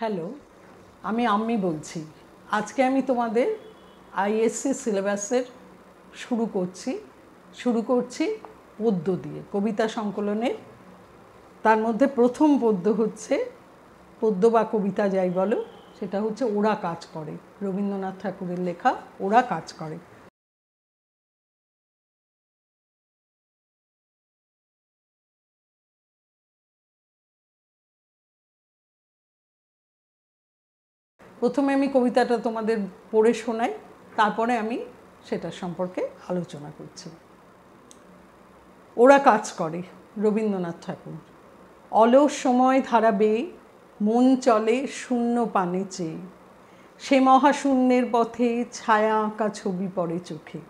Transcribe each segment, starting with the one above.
Hello, আমি আম্মি বলছি। আজকে আমি তোমাদের আইএসসি সিলেবাসের শুরু করছি পদ্য দিয়ে, কবিতা সংকলনের। তার মধ্যে প্রথম পদ্য হচ্ছে, পদ্য বা কবিতা যাই বলো, সেটা হচ্ছে ওরা কাজ করে, রবীন্দ্রনাথ ঠাকুরের লেখা ওরা কাজ করে। প্রথমে আমি কবিতাটা তোমাদের পড়ে শোনাই, তারপরে আমি সেটার সম্পর্কে আলোচনা করছি। ওরা কাজ করে, রবীন্দ্রনাথ ঠাকুর। অলস সময় ধারা বেয়ে মন চলে শূন্য পানে চেয়ে, সে মহাশূন্যের পথে ছায়া আঁকা ছবি পড়ে চোখে।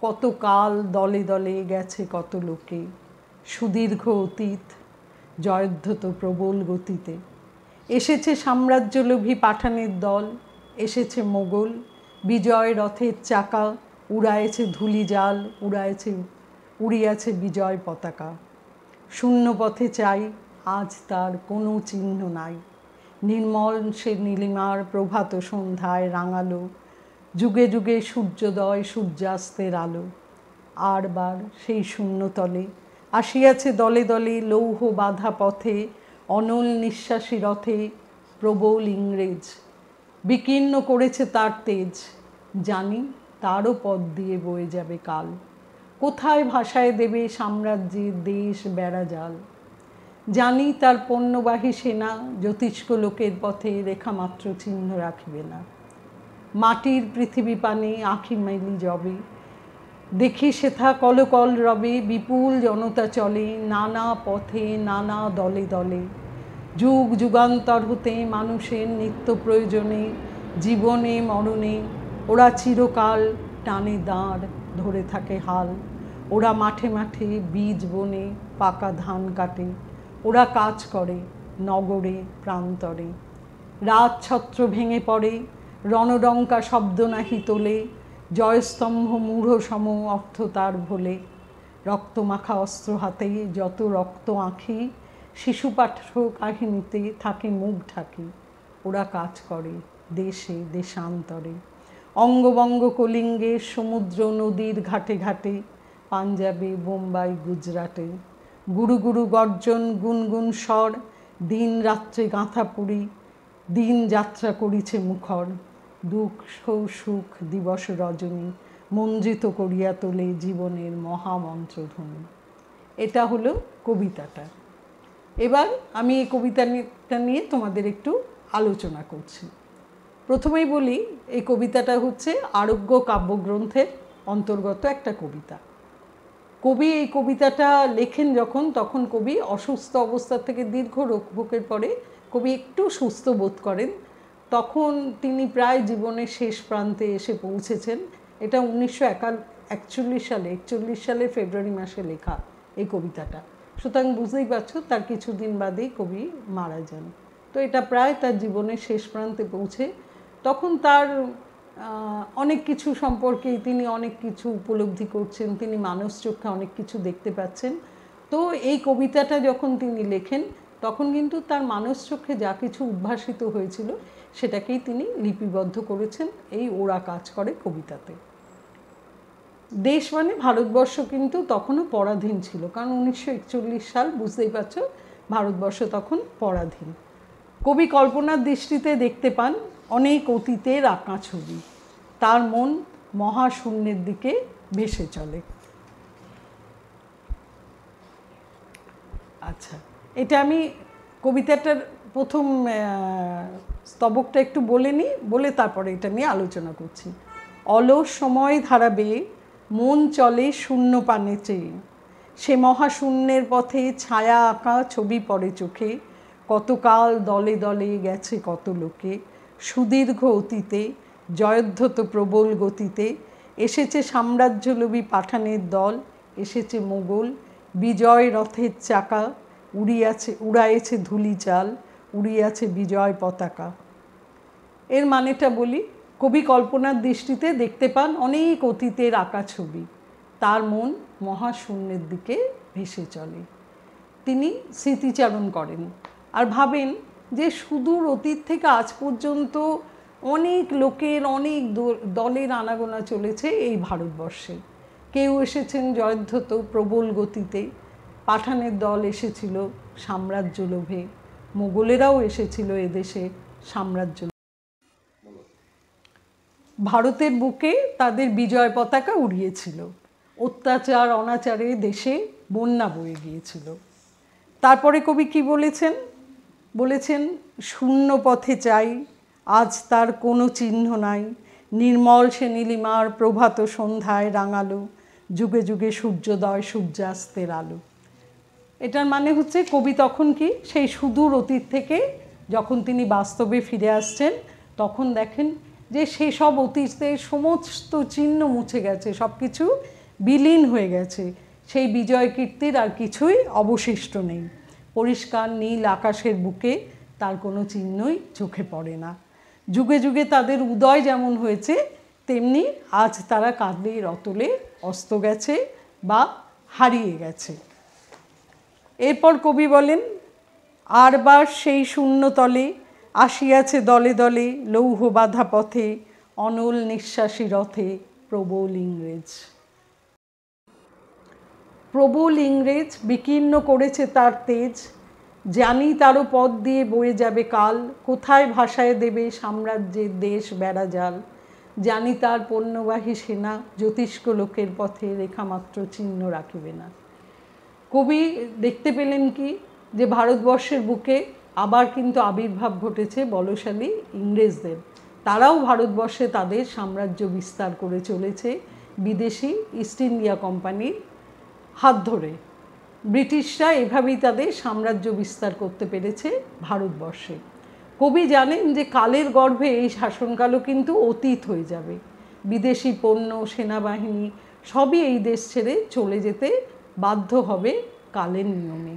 কত কাল দলে দলে গেছে কত লোকে, সুদীর্ঘ অতীত জয়দ্ধত প্রবল গতিতে। এসেছে সাম্রাজ্যলোভী পাঠানের দল, এসেছে মোগল বিজয় রথের চাকা, উড়ায়েছে ধূলিজাল, উড়িয়াছে বিজয় পতাকা। শূন্য পথে চাই আজ তার কোনো চিহ্ন নাই, নির্মল সে নীলিমার প্রভাত সন্ধ্যায় রাঙালো, যুগে যুগে সূর্যোদয় সূর্যাস্তের আলো। আরবার সেই শূন্যতলে আসিয়াছে দলে দলে লৌহ বাঁধা পথে, অনল নিঃশ্বাসী রথে প্রবল ইংরেজ। বিকীর্ণ করেছে তার তেজ, জানি তারও পথ দিয়ে বয়ে যাবে কাল। কোথায় ভাষায় দেবে সাম্রাজ্যের দেশ বেড়াজাল। জানি তার পণ্যবাহী সেনা জ্যোতিষ্ক লোকের পথে রেখামাত্র চিহ্ন রাখিবে না। মাটির পৃথিবী পানে আঁখি মেলি যবে, দেখি সেথা কলকল রবে, বিপুল জনতা চলে নানা পথে নানা দলে দলে। যুগ যুগান্তর হতে মানুষের নিত্য প্রয়োজনে জীবনে মরণে ওরা চিরকাল টানে দাঁড় ধরে থাকে হাল। ওরা মাঠে মাঠে বীজ বনে পাকা ধান কাটে, ওরা কাজ করে নগরে প্রান্তরে। রাত ছত্র ভেঙে পড়ে রণডঙ্কা শব্দ নাহি তোলে, জয়স্তম্ভ মূঢ় সম অর্থ তার ভোলে। রক্তমাখা অস্ত্র হাতে যত রক্ত আঁখি, শিশুপাঠ্য কাহিনীতে থাকে মুখ ঢাকি। ওরা কাজ করে দেশে দেশান্তরে, অঙ্গবঙ্গ কলিঙ্গে সমুদ্র নদীর ঘাটে ঘাটে, পাঞ্জাবে বোম্বাই গুজরাটে। গুরু গুরু গর্জন গুনগুন স্বর, দিন রাত্রে গাঁথা পুরী, দিন যাত্রা করিছে মুখর। দুঃখ সুখ দিবস রজনী, মঞ্জিত করিয়া তোলে জীবনের মহামন্ত্রধ্বনি। এটা হলো কবিতাটা। এবার আমি এই কবিতাটা নিয়ে তোমাদের একটু আলোচনা করছি। প্রথমেই বলি, এই কবিতাটা হচ্ছে আরোগ্য কাব্যগ্রন্থের অন্তর্গত একটা কবিতা। কবি এই কবিতাটা লেখেন যখন, তখন কবি অসুস্থ অবস্থা থেকে দীর্ঘ রোগভোগের পরে কবি একটু সুস্থ বোধ করেন। তখন তিনি প্রায় জীবনের শেষ প্রান্তে এসে পৌঁছেছেন। এটা 1941 সালে ফেব্রুয়ারি মাসে লেখা এই কবিতাটা। সুতরাং বুঝতেই পারছো তার কিছুদিন বাদেই কবি মারা যান। তো এটা প্রায় তার জীবনের শেষ প্রান্তে পৌঁছে, তখন তার অনেক কিছু সম্পর্কেই তিনি অনেক কিছু উপলব্ধি করছেন, তিনি মানস চক্ষে অনেক কিছু দেখতে পাচ্ছেন। তো এই কবিতাটা যখন তিনি লেখেন, তখন কিন্তু তার মানস চক্ষে যা কিছু উদ্ভাসিত হয়েছিল সেটাকেই তিনি লিপিবদ্ধ করেছেন এই ওরা কাজ করে কবিতাতে। দেশ মানে ভারতবর্ষ কিন্তু তখনও পরাধীন ছিল, কারণ 1941 সাল, বুঝতেই পারছো ভারতবর্ষ তখন পরাধীন। কবি কল্পনার দৃষ্টিতে দেখতে পান অনেক অতীতের আঁকা ছবি, তার মন মহাশূন্যের দিকে ভেসে চলে। আচ্ছা, এটা আমি কবিতাটার প্রথম স্তবকটা একটু বলে নিই, বলে তারপরে এটা নিয়ে আলোচনা করছি। অলস সময় ধারা বেয়ে মন চলে শূন্য পানে চেয়ে, সে মহাশূন্যের পথে ছায়া আঁকা ছবি পড়ে চোখে। কতকাল দলে দলে গেছে কত লোকে, সুদীর্ঘ অতীতে জয়দ্ধত প্রবল গতিতে। এসেছে সাম্রাজ্যলোভী পাঠানের দল, এসেছে মোগল বিজয় রথের চাকা, উড়ায়েছে ধূলিজাল, উড়িয়াছে বিজয় পতাকা। এর মানেটা বলি, কবি কল্পনার দৃষ্টিতে দেখতে পান অনেক অতীতের আঁকা ছবি, তার মন মহাশূন্যের দিকে ভেসে চলে। তিনি স্মৃতিচারণ করেন আর ভাবেন যে সুদূর অতীত থেকে আজ পর্যন্ত অনেক লোকের অনেক দলের আনাগোনা চলেছে এই ভারতবর্ষে। কেউ এসেছেন জয়ধ্বত প্রবল গতিতে, পাঠানের দল এসেছিল সাম্রাজ্য লোভে, মোগলেরাও এসেছিল এদেশে সাম্রাজ্য। ভারতের বুকে তাদের বিজয় পতাকা উড়িয়েছিল, অত্যাচার অনাচারে দেশে বন্যা বয়ে গিয়েছিল। তারপরে কবি কি বলেছেন শূন্য পথে চাই, আজ তার কোনো চিহ্ন নাই, নির্মল সে নীলিমার প্রভাত সন্ধ্যায় রাঙালো, যুগে যুগে সূর্যোদয় সূর্যাস্তের আলো। এটার মানে হচ্ছে কবি তখন কি সেই সুদূর অতীত থেকে যখন তিনি বাস্তবে ফিরে আসছেন তখন দেখেন যে সেসব অতীতের সমস্ত চিহ্ন মুছে গেছে, সব কিছু বিলীন হয়ে গেছে, সেই বিজয় কীর্তির আর কিছুই অবশিষ্ট নেই। পরিষ্কার নীল আকাশের বুকে তার কোনো চিহ্নই চোখে পড়ে না। যুগে যুগে তাদের উদয় যেমন হয়েছে তেমনি আজ তারা কাঁধের অতলে অস্ত গেছে বা হারিয়ে গেছে। এরপর কবি বলেন আরবার সেই শূন্যতলে আসিয়াছে দলে দলে, লৌহ বাঁধা পথে অনল নিঃশ্বাসী রথে প্রবল ইংরেজ। প্রবল ইংরেজ বিকীর্ণ করেছে তার তেজ, জানি তারও পথ দিয়ে বয়ে যাবে কাল, কোথায় ভাসায় দেবে সাম্রাজ্যের দেশ বেড়াজাল, জানি তার পণ্যবাহী সেনা জ্যোতিষ্ক লোকের পথে রেখামাত্র চিহ্ন রাখিবে না। কবি দেখতে পেলেন কি যে ভারতবর্ষের বুকে আবার কিন্তু আবির্ভাব ঘটেছে বলশালী ইংরেজদের। তারাও ভারতবর্ষে তাদের সাম্রাজ্য বিস্তার করে চলেছে বিদেশি ইস্ট ইন্ডিয়া কোম্পানির হাত ধরে। ব্রিটিশরা এভাবেই তাদের সাম্রাজ্য বিস্তার করতে পেরেছে ভারতবর্ষে। কবি জানেন যে কালের গর্ভে এই শাসনকালও কিন্তু অতীত হয়ে যাবে, বিদেশি পণ্য সেনাবাহিনী সবই এই দেশ ছেড়ে চলে যেতে বাধ্য হবে কালের নিয়মে,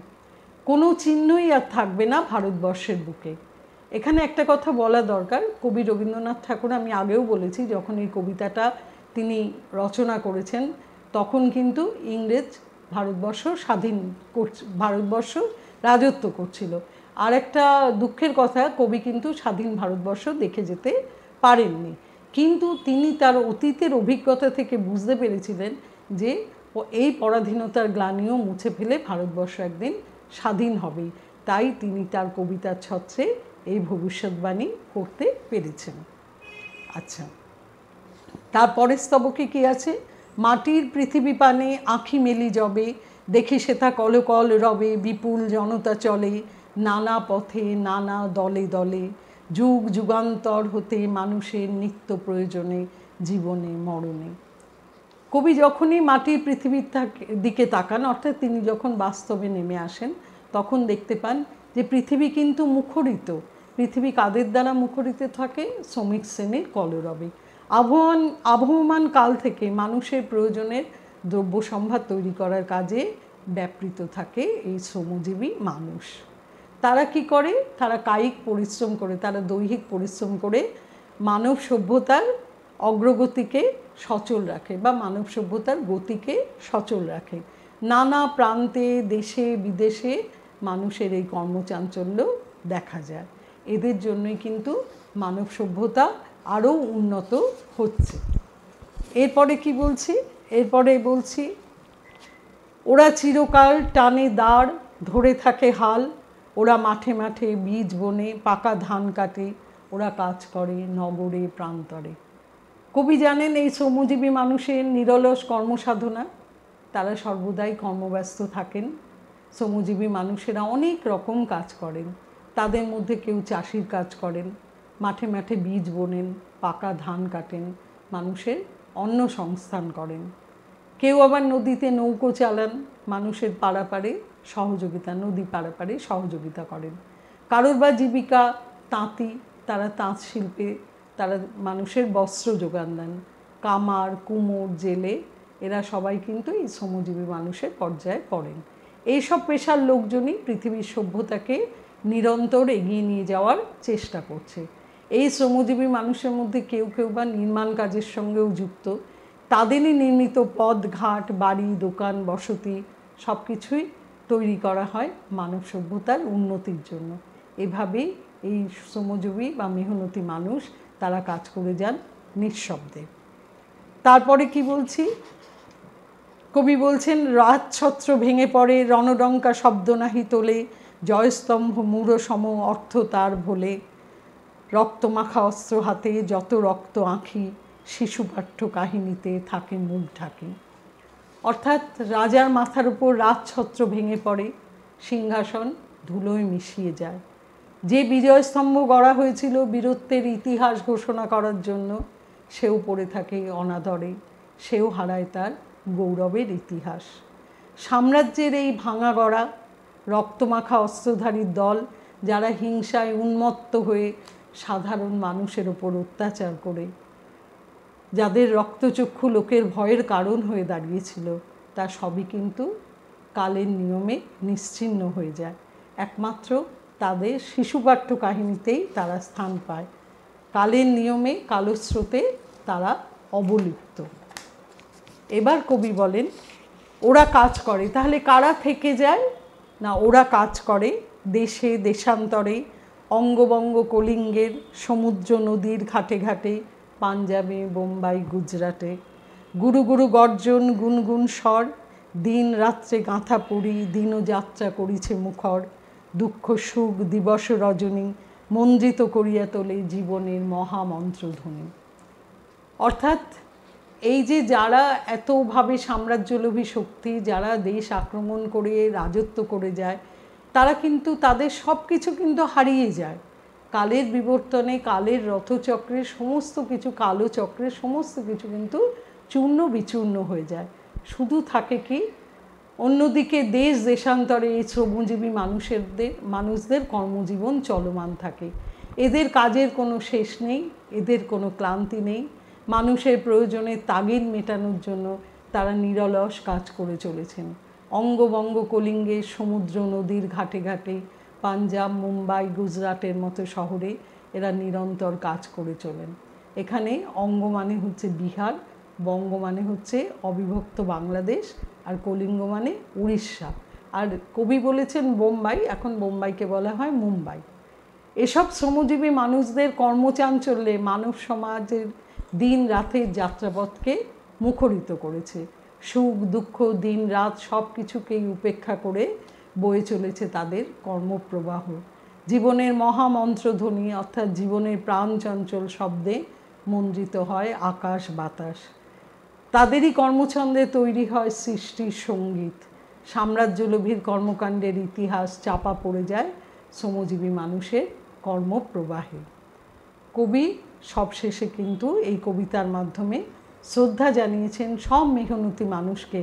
কোনো চিহ্নই আর থাকবে না ভারতবর্ষের বুকে। এখানে একটা কথা বলা দরকার, কবি রবীন্দ্রনাথ ঠাকুর, আমি আগেও বলেছি যখন এই কবিতাটা তিনি রচনা করেছেন তখন কিন্তু ইংরেজ ভারতবর্ষ রাজত্ব করছিল। আর একটা দুঃখের কথা, কবি কিন্তু স্বাধীন ভারতবর্ষ দেখে যেতে পারেননি, কিন্তু তিনি তার অতীতের অভিজ্ঞতা থেকে বুঝতে পেরেছিলেন যে এই পরাধীনতার গ্লানিও মুছে ফেলে ভারতবর্ষ একদিন স্বাধীন হবেই, তাই তিনি তার কবিতার ছত্রে এই ভবিষ্যৎবাণী করতে পেরেছেন। আচ্ছা, তারপরের স্তবকে কি আছে? মাটির পৃথিবী পানে আঁখি মেলি যবে, দেখি সেথা কলকল রবে, বিপুল জনতা চলে নানা পথে নানা দলে দলে, যুগ যুগান্তর হতে মানুষের নিত্য প্রয়োজনে জীবনে মরণে। কবি যখনই মাটির পৃথিবীর দিকে তাকান, অর্থাৎ তিনি যখন বাস্তবে নেমে আসেন, তখন দেখতে পান যে পৃথিবী কিন্তু মুখরিত। পৃথিবী কাদের দ্বারা মুখরিত থাকে? শ্রমিক শ্রেণীর কলরবে। আবহমান কাল থেকে মানুষের প্রয়োজনের দ্রব্য সম্ভার তৈরি করার কাজে ব্যাপৃত থাকে এই শ্রমজীবী মানুষ। তারা কি করে? তারা কায়িক পরিশ্রম করে, তারা দৈহিক পরিশ্রম করে মানব সভ্যতার অগ্রগতিকে সচল রাখে বা মানব সভ্যতার গতিকে সচল রাখে। নানা প্রান্তে দেশে বিদেশে মানুষের এই কর্মচাঞ্চল্য দেখা যায়। এদের জন্যই কিন্তু মানব সভ্যতা আরও উন্নত হচ্ছে। এরপরে কি বলছি? এরপরে বলছি ওরা চিরকাল টানে দাঁড়, ধরে থাকে হাল, ওরা মাঠে মাঠে বীজ বনে পাকা ধান কাটে, ওরা কাজ করে নগরে প্রান্তরে। কবি জানেন এই শ্রমজীবী মানুষের নিরলস কর্মসাধনা, তারা সর্বদাই কর্মব্যস্ত থাকেন। শ্রমজীবী মানুষেরা অনেক রকম কাজ করেন, তাদের মধ্যে কেউ চাষির কাজ করেন, মাঠে মাঠে বীজ বোনেন, পাকা ধান কাটেন, মানুষের অন্ন সংস্থান করেন। কেউ আবার নদীতে নৌকো চালান, মানুষের পারাপারে সহযোগিতা, নদী পারাপারে সহযোগিতা করেন। কারোর বা জীবিকা তাঁতি, তারা তাঁত শিল্পে তারা মানুষের বস্ত্র যোগান দেন। কামার, কুমোর, জেলে এরা সবাই কিন্তু এই শ্রমজীবী মানুষের পর্যায়ে পড়েন। এইসব পেশার লোকজনই পৃথিবীর সভ্যতাকে নিরন্তর এগিয়ে নিয়ে যাওয়ার চেষ্টা করছে। এই শ্রমজীবী মানুষের মধ্যে কেউ কেউ বা নির্মাণ কাজের সঙ্গেও যুক্ত, তাদেরই নির্মিত পথ ঘাট বাড়ি দোকান বসতি সব কিছুই তৈরি করা হয় মানব সভ্যতার উন্নতির জন্য। এভাবেই এই শ্রমজীবী বা মেহনতি মানুষ তারা কাজ করে যান নিঃশব্দে। তারপরে কি বলছি, কবি বলছেন, রাজছত্র ভেঙে পড়ে, রণডঙ্কা শব্দ নাহি তোলে, জয়স্তম্ভ মূঢ় সম অর্থ তার ভোলে, রক্তমাখা অস্ত্র হাতে যত রক্ত আঁখি, শিশুপাঠ্য কাহিনীতে থাকে মুখ ঢাকি। অর্থাৎ রাজার মাথার উপর রাজছত্র ভেঙে পড়ে, সিংহাসন ধুলোয় মিশিয়ে যায়। যে বিজয়স্তম্ভ গড়া হয়েছিল বীরত্বের ইতিহাস ঘোষণা করার জন্য, সেও পড়ে থাকে অনাদরে, সেও হারায় তার গৌরবের ইতিহাস। সাম্রাজ্যের এই ভাঙা গড়া রক্তমাখা অস্ত্রধারীর দল, যারা হিংসায় উন্মত্ত হয়ে সাধারণ মানুষের ওপর অত্যাচার করে, যাদের রক্তচক্ষু লোকের ভয়ের কারণ হয়ে দাঁড়িয়েছিল, তা সবই কিন্তু কালের নিয়মে নিশ্চিহ্ন হয়ে যায়। একমাত্র তাদের শিশুপাঠ্য কাহিনীতেই তারা স্থান পায়। কালের নিয়মে, কালস্রোতে তারা অবলুপ্ত। এবার কবি বলেন, ওরা কাজ করে। তাহলে কারা থেকে যায় না? ওরা কাজ করে দেশে দেশান্তরে, অঙ্গবঙ্গ কলিঙ্গের, সমুদ্র নদীর ঘাটে ঘাটে, পাঞ্জাবে বোম্বাই গুজরাটে। গুরু গুরু গর্জন গুনগুন স্বর, দিন রাত্রে গাঁথা পড়ি, দিনযাত্রা করিছে মুখর, দুঃখ সুখ দিবস রজনী, মন্ত্রিত করিয়া তোলে জীবনের মহামন্ত্রধ্বনি। অর্থাৎ এই যে যারা এতভাবে সাম্রাজ্যলোভী শক্তি, যারা দেশ আক্রমণ করে রাজত্ব করে যায়, তারা কিন্তু তাদের সব কিছু কিন্তু হারিয়ে যায়। কালের বিবর্তনে, কালের রথচক্রের সমস্ত কিছু, কালো চক্রের সমস্ত কিছু কিন্তু চূর্ণ বিচূর্ণ হয়ে যায়। শুধু থাকে কি, অন্যদিকে দেশ দেশান্তরে এই শ্রমজীবী মানুষদের কর্মজীবন চলমান থাকে। এদের কাজের কোনো শেষ নেই, এদের কোনো ক্লান্তি নেই। মানুষের প্রয়োজনে তাগিদ মেটানোর জন্য তারা নিরলস কাজ করে চলেছেন। অঙ্গবঙ্গ কলিঙ্গে, সমুদ্র নদীর ঘাটে ঘাটে, পাঞ্জাব মুম্বাই গুজরাটের মতো শহরে এরা নিরন্তর কাজ করে চলেন। এখানে অঙ্গ মানে হচ্ছে বিহার, বঙ্গ মানে হচ্ছে অবিভক্ত বাংলাদেশ, আর কলিঙ্গ মানে উড়িষ্যা। আর কবি বলেছেন বোম্বাই, এখন বোম্বাইকে বলা হয় মুম্বাই। এসব শ্রমজীবী মানুষদের কর্মচাঞ্চল্যে মানব সমাজের দিন রাতের যাত্রাপথকে মুখরিত করেছে। সুখ দুঃখ দিন রাত সব কিছুকেই উপেক্ষা করে বয়ে চলেছে তাদের কর্মপ্রবাহ। জীবনের মহামন্ত্রধ্বনি অর্থাৎ জীবনের প্রাণচঞ্চল শব্দে মন্ডিত হয় আকাশ বাতাস। তাদেরই কর্মছন্দে তৈরি হয় সৃষ্টির সঙ্গীত। সাম্রাজ্যলোভীর কর্মকাণ্ডের ইতিহাস চাপা পড়ে যায় শ্রমজীবী মানুষের কর্মপ্রবাহে। কবি সবশেষে কিন্তু এই কবিতার মাধ্যমে শ্রদ্ধা জানিয়েছেন সব মেহনতি মানুষকে,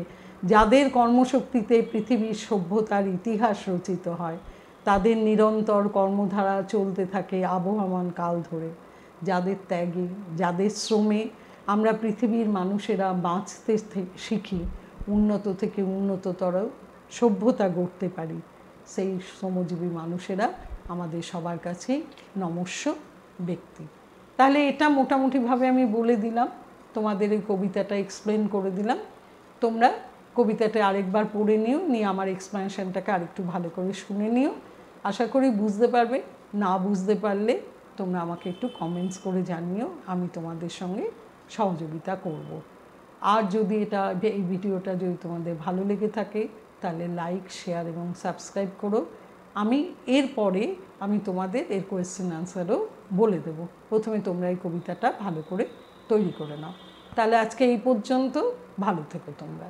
যাদের কর্মশক্তিতে পৃথিবীর সভ্যতার ইতিহাস রচিত হয়। তাদের নিরন্তর কর্মধারা চলতে থাকে আবহমান কাল ধরে। যাদের ত্যাগে, যাদের শ্রমে আমরা পৃথিবীর মানুষেরা বাঁচতে শিখি, উন্নত থেকে উন্নততর সভ্যতা গড়তে পারি, সেই শ্রমজীবী মানুষেরা আমাদের সবার কাছেই নমস্য ব্যক্তি। তাহলে এটা মোটামুটিভাবে আমি বলে দিলাম, তোমাদের এই কবিতাটা এক্সপ্লেন করে দিলাম। তোমরা কবিতাটা আরেকবার পড়ে নিও, নিয়ে আমার এক্সপ্লেনেশনটাকে আরেকটু ভালো করে শুনে নিও। আশা করি বুঝতে পারবে। না বুঝতে পারলে তোমরা আমাকে একটু কমেন্টস করে জানিও, আমি তোমাদের সঙ্গে সহযোগিতা করব। আর যদি এই ভিডিওটা যদি তোমাদের ভালো লেগে থাকে, তাহলে লাইক শেয়ার এবং সাবস্ক্রাইব করো। এরপরে আমি তোমাদের এর কোয়েশ্চেন আনসারও বলে দেব। প্রথমে তোমরা এই কবিতাটা ভালো করে তৈরি করে নাও। তাহলে আজকে এই পর্যন্ত। ভালো থেকো তোমরা।